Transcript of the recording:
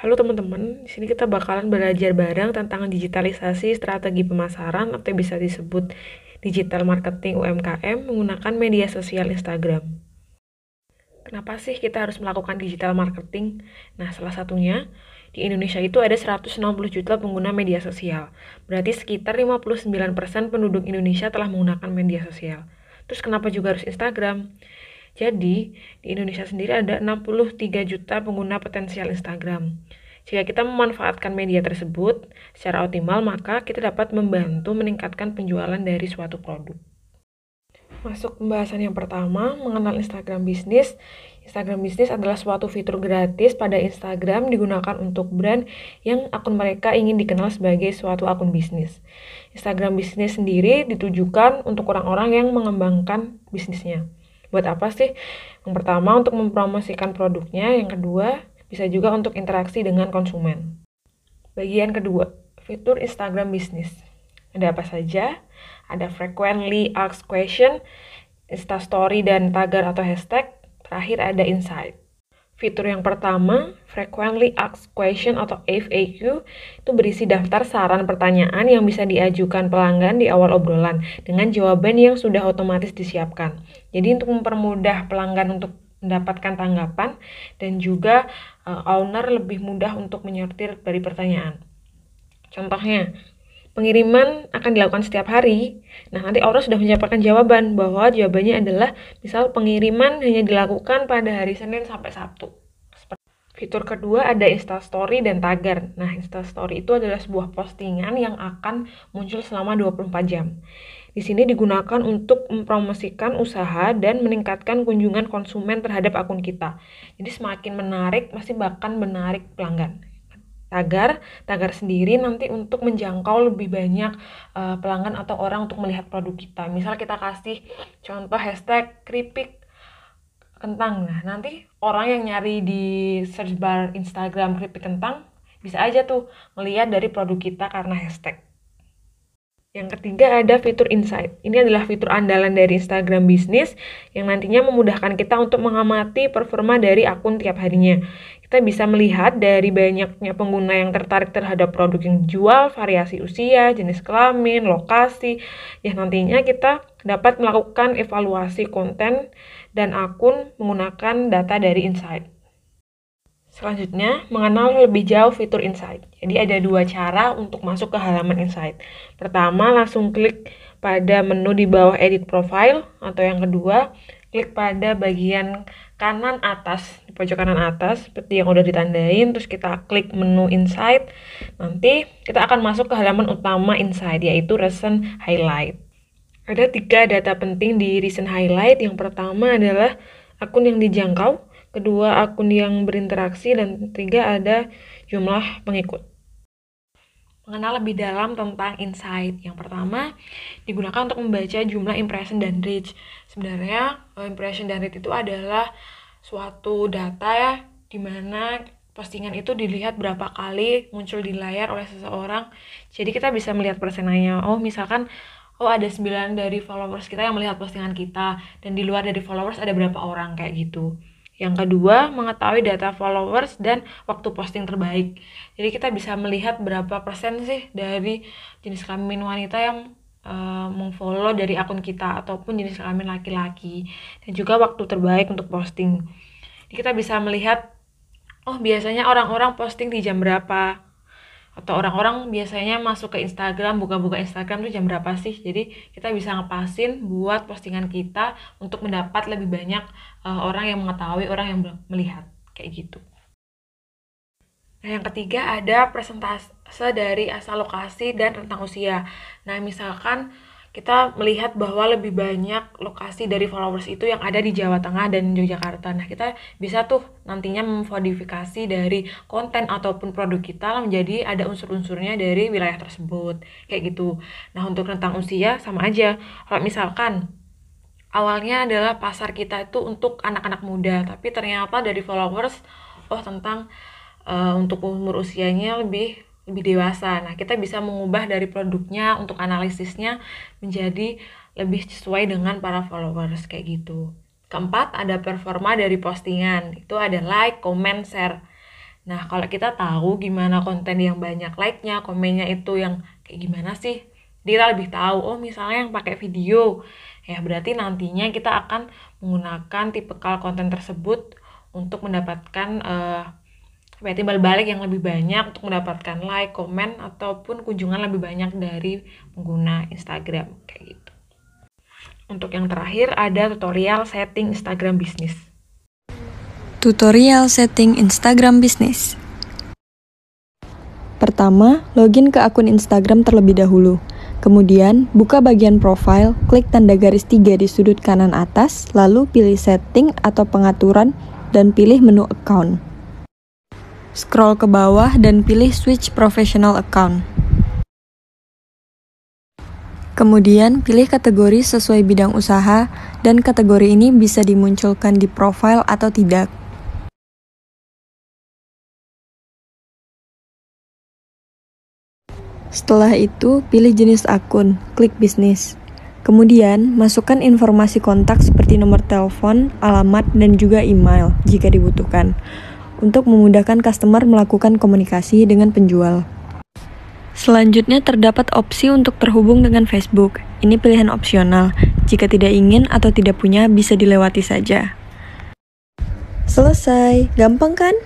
Halo teman-teman, di sini kita bakalan belajar bareng tentang digitalisasi strategi pemasaran atau bisa disebut digital marketing UMKM menggunakan media sosial Instagram. Kenapa sih kita harus melakukan digital marketing? Nah, salah satunya di Indonesia itu ada 160 juta pengguna media sosial. Berarti sekitar 59% penduduk Indonesia telah menggunakan media sosial. Terus kenapa juga harus Instagram? Jadi, di Indonesia sendiri ada 63 juta pengguna potensial Instagram. Jika kita memanfaatkan media tersebut secara optimal, maka kita dapat membantu meningkatkan penjualan dari suatu produk. Masuk pembahasan yang pertama, mengenal Instagram Business. Instagram Business adalah suatu fitur gratis pada Instagram digunakan untuk brand yang akun mereka ingin dikenal sebagai suatu akun bisnis. Instagram Business sendiri ditujukan untuk orang-orang yang mengembangkan bisnisnya. Buat apa sih? Yang pertama untuk mempromosikan produknya, yang kedua bisa juga untuk interaksi dengan konsumen. Bagian kedua, fitur Instagram Business. Ada apa saja? Ada frequently asked question, Instastory dan tagar atau hashtag. Terakhir ada insight. Fitur yang pertama, frequently asked question atau FAQ, itu berisi daftar saran pertanyaan yang bisa diajukan pelanggan di awal obrolan dengan jawaban yang sudah otomatis disiapkan. Jadi untuk mempermudah pelanggan untuk mendapatkan tanggapan dan juga owner lebih mudah untuk menyortir dari pertanyaan. Contohnya, pengiriman akan dilakukan setiap hari. Nah, nanti orang sudah mendapatkan jawaban bahwa jawabannya adalah misal pengiriman hanya dilakukan pada hari Senin sampai Sabtu. Fitur kedua ada Instastory dan tagar. Nah, Instastory itu adalah sebuah postingan yang akan muncul selama 24 jam. Di sini digunakan untuk mempromosikan usaha dan meningkatkan kunjungan konsumen terhadap akun kita. Jadi semakin menarik, masih bahkan menarik pelanggan. Tagar sendiri nanti untuk menjangkau lebih banyak pelanggan atau orang untuk melihat produk kita. Misal kita kasih contoh hashtag keripik kentang. Nah, nanti orang yang nyari di search bar Instagram keripik kentang bisa aja tuh melihat dari produk kita karena hashtag. Yang ketiga ada fitur insight. Ini adalah fitur andalan dari Instagram Business yang nantinya memudahkan kita untuk mengamati performa dari akun tiap harinya. Kita bisa melihat dari banyaknya pengguna yang tertarik terhadap produk yang dijual, variasi usia, jenis kelamin, lokasi. Ya, nantinya kita dapat melakukan evaluasi konten dan akun menggunakan data dari insight. Selanjutnya, mengenal lebih jauh fitur Insight. Jadi ada dua cara untuk masuk ke halaman Insight. Pertama, langsung klik pada menu di bawah Edit Profile, atau yang kedua, klik pada bagian kanan atas, di pojok kanan atas, seperti yang udah ditandain, terus kita klik menu Insight. Nanti kita akan masuk ke halaman utama Insight, yaitu Recent Highlight. Ada 3 data penting di Recent Highlight. Yang pertama adalah akun yang dijangkau, kedua akun yang berinteraksi, dan ketiga ada jumlah pengikut. Mengenal lebih dalam tentang insight. Yang pertama, digunakan untuk membaca jumlah impression dan reach. Sebenarnya impression dan reach itu adalah suatu data ya, di mana postingan itu dilihat berapa kali muncul di layar oleh seseorang. Jadi kita bisa melihat persenanya. Oh, misalkan ada 9 dari followers kita yang melihat postingan kita, dan di luar dari followers ada berapa orang, kayak gitu. Yang kedua, mengetahui data followers dan waktu posting terbaik. Jadi kita bisa melihat berapa persen sih dari jenis kelamin wanita yang mengfollow dari akun kita, ataupun jenis kelamin laki-laki, dan juga waktu terbaik untuk posting. Jadi kita bisa melihat, biasanya orang-orang posting di jam berapa, atau orang-orang biasanya masuk ke Instagram, buka-buka Instagram tuh jam berapa sih. Jadi kita bisa ngepasin buat postingan kita untuk mendapat lebih banyak orang yang mengetahui, orang yang melihat, kayak gitu. Nah, yang ketiga ada persentase dari asal lokasi dan rentang usia. Nah, misalkan kita melihat bahwa lebih banyak lokasi dari followers itu yang ada di Jawa Tengah dan Yogyakarta. Nah, kita bisa tuh nantinya memodifikasi dari konten ataupun produk kita menjadi ada unsur-unsurnya dari wilayah tersebut, kayak gitu. Nah, untuk rentang usia sama aja. Kalau misalkan awalnya adalah pasar kita itu untuk anak-anak muda, tapi ternyata dari followers tentang untuk umur usianya lebih dewasa. Nah, kita bisa mengubah dari produknya untuk analisisnya menjadi lebih sesuai dengan para followers, kayak gitu. Keempat, ada performa dari postingan. Itu ada like, comment, share. Nah, kalau kita tahu gimana konten yang banyak like-nya, komennya itu yang kayak gimana sih, kita lebih tahu, oh misalnya yang pakai video, ya berarti nantinya kita akan menggunakan tipikal konten tersebut untuk mendapatkan timbal balik yang lebih banyak, untuk mendapatkan like, komen, ataupun kunjungan lebih banyak dari pengguna Instagram, kayak gitu. Untuk yang terakhir ada tutorial setting Instagram Business. Tutorial setting Instagram Business. Pertama, login ke akun Instagram terlebih dahulu. Kemudian, buka bagian profile, klik tanda garis 3 di sudut kanan atas, lalu pilih setting atau pengaturan, dan pilih menu account. Scroll ke bawah dan pilih switch professional account. Kemudian, pilih kategori sesuai bidang usaha, dan kategori ini bisa dimunculkan di profile atau tidak. Setelah itu, pilih jenis akun, klik bisnis. Kemudian, masukkan informasi kontak seperti nomor telepon, alamat, dan juga email jika dibutuhkan, untuk memudahkan customer melakukan komunikasi dengan penjual. Selanjutnya terdapat opsi untuk terhubung dengan Facebook. Ini pilihan opsional. Jika tidak ingin atau tidak punya, bisa dilewati saja. Selesai, gampang kan?